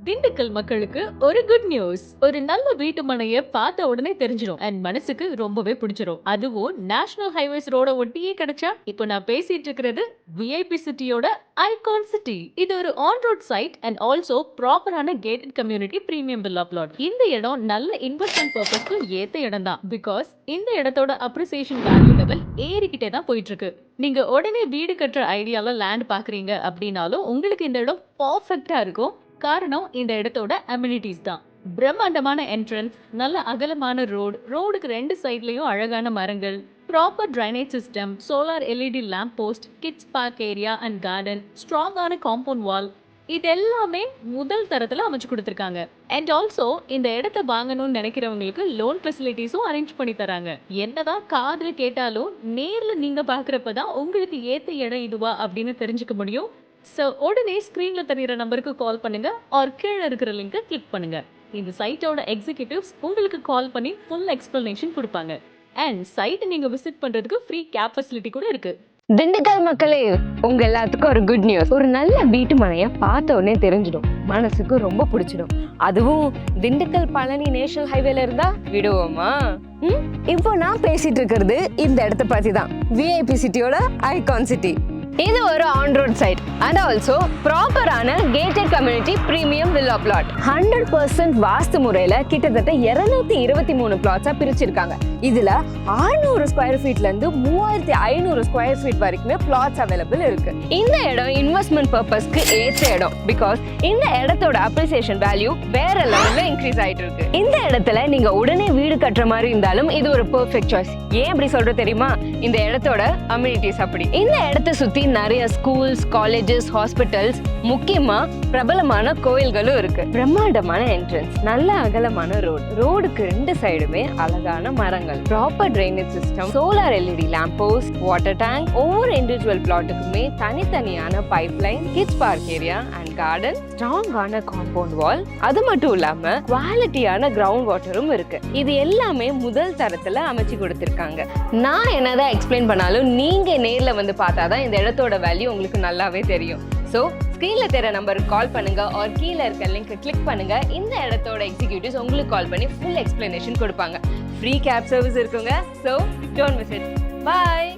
திண்டுக்கல் மக்களுக்கு ஒரு good news. ஒரு நல்ல வீட்டு மனைய பார்த்த உடனே தெரிஞ்சிடும் அண்ட் மனசுக்கு ரொம்பவே பிடிச்சிரும். அதுவும் நேஷனல் ஹைவேஸ் ரோட ஒட்டியே கிடைச்சா. இப்போ நான் பேசிட்டு இருக்கிறது விஐபி சிட்டியோட ஐகான் சிட்டி. இது ஒரு on road side and also ப்ராப்பரான gated community premium villa plot. இந்த இடம் நல்ல இன்வெஸ்ட்மெண்ட் பர்பஸ்க்கு ஏத்த இடம் தான். பிகாஸ் இந்த இடத்தோட அப்ரிசியேஷன் வேல்யூ லெவல் ஏறிக்கிட்டே தான் போயிட்டு இருக்கு. நீங்க உடனே வீடு கட்டுற ஐடியால லேண்ட் பாக்குறீங்க அப்படின்னாலும் உங்களுக்கு இந்த இடம் பர்ஃபெக்டா இருக்கும். காரணம் இந்த இடத்தோட அம்யூனிட்டிஸ் தான். பிரம்மாண்டமான என்ட்ரன்ஸ், நல்ல அகலமான ரோடுக்கு ரெண்டு சைட்லயும் அழகான மரங்கள், proper drainage system, solar LED lamp post, kids park area and garden, ஸ்ட்ராங்கான காம்பவுண்ட் வால், இது எல்லாமே முதல் தரத்துல அமைச்சு கொடுத்துருக்காங்க. அண்ட் ஆல்சோ இந்த இடத்த வாங்கணும்னு நினைக்கிறவங்களுக்கு லோன் ஃபெசிலிட்டிஸும் அரேஞ்ச் பண்ணி தராங்க. என்னதான் காதுல கேட்டாலும் நேர்ல நீங்க பாக்குறப்பதான் உங்களுக்கு ஏத்த இடம் இதுவா அப்படின்னு தெரிஞ்சுக்க முடியும். ஸோ உடனே ஸ்க்ரீனில் தெரிகிற நம்பருக்கு கால் பண்ணுங்க ஆர் கீழே இருக்கிற லிங்கை கிளிக் பண்ணுங்க. இந்த சைட்டோட எக்ஸிக்யூட்டிவ்ஸ் உங்களுக்கு கால் பண்ணி ஃபுல் எக்ஸ்பிளனேஷன் கொடுப்பாங்க. அண்ட் சைட்டை நீங்கள் விசிட் பண்ணுறதுக்கு ஃப்ரீ கேப் ஃபெசிலிட்டி கூட இருக்கு. திண்டுக்கல் மக்களே, உங்க எல்லாத்துக்கும் ஒரு குட் நியூஸ். ஒரு நல்ல வீட்டு மனையை பார்த்த உடனே தெரிஞ்சிடும், மனசுக்கு ரொம்ப பிடிச்சிடும். அதுவும் திண்டுக்கல் பழனி நேஷனல் ஹைவேல இருந்தா விடுவோமா? இப்போ நான் பேசிட்டு இருக்கிறது இந்த இடத்த பத்தி தான். விஐபி சிட்டியோட ஐகான் சிட்டி. இது ஒரு on road side and also ப்ராப்பரான gated community premium villa plot. 100% vastu முறையில கிட்டத்தட்ட 223 பிளாட்ஸா பிரிச்சிருக்காங்க. இதுல 600 ஸ்கொயர் ஃபீட்ல இருந்து 3500 ஸ்கொயர் ஃபீட் வரைக்குமே பிளாட்ஸ் அவைலபிள் இருக்கு. இந்த இடம் இன்வெஸ்ட்மெண்ட் பர்பஸ்க்கு ஏற்ற இடம். பிகாஸ் இந்த இடத்தோட அப்ரிசியேஷன் வேல்யூ வேற லெவல்ல இன்க்ரீஸ் ஆயிட்டு இருக்கு. இந்த இடத்துல நீங்க உடனே வீடு கட்டுற மாதிரி இருந்தாலும் இது ஒரு பெர்ஃபெக்ட் சாய்ஸ். ஏன் அப்படி சொல்ற தெரியுமா? இந்த இடத்தோட அம்யூனிட்டிஸ் அப்படி. இந்த இடத்தை சுத்தி நிறைய ஸ்கூல்ஸ், காலேஜஸ், ஹாஸ்பிட்டல்ஸ், முக்கியமா பிரபலமான கோயில்களும் இருக்கு. பிரம்மாண்டமான என்ட்ரன்ஸ், நல்ல அகலமான ரோடுக்கு ரெண்டு சைடுமே அழகான மரங்கள், proper drainage system, solar LED lamp post, water tank, ஒவ்வொரு இண்டிவிஜுவல் பிளாட்டுக்குமே தனித்தனியான pipeline, kids park area and garden, ஸ்ட்ராங்கான காம்பவுண்ட் வால். அது மட்டும் இல்லாம குவாலிட்டியான கிரவுண்ட் வாட்டரும் இருக்கு. இது எல்லாமே முதல் தரத்துல அமைச்சு கொடுத்திருக்காங்க. நான் என்னதான் எக்ஸ்பிளைன் பண்ணாலும் நீங்க நேர்ல வந்து பார்த்தாதான் இந்த இடத்தோட வேல்யூ உங்களுக்கு நல்லாவே தெரியும். ஸோ ஸ்க்ரீன்ல தெரிய நம்பருக்கு கால் பண்ணுங்க ஆர் கீழே இருக்க லிங்க் கிளிக் பண்ணுங்க. இந்த இடத்தோட எக்ஸிக்யூட்டிவ்ஸ் உங்களுக்கு கால் பண்ணி ஃபுல் எக்ஸ்பிளனேஷன் கொடுப்பாங்க. ஃப்ரீ கேப் சர்வீஸ் இருக்குங்க. So don't miss it. Bye.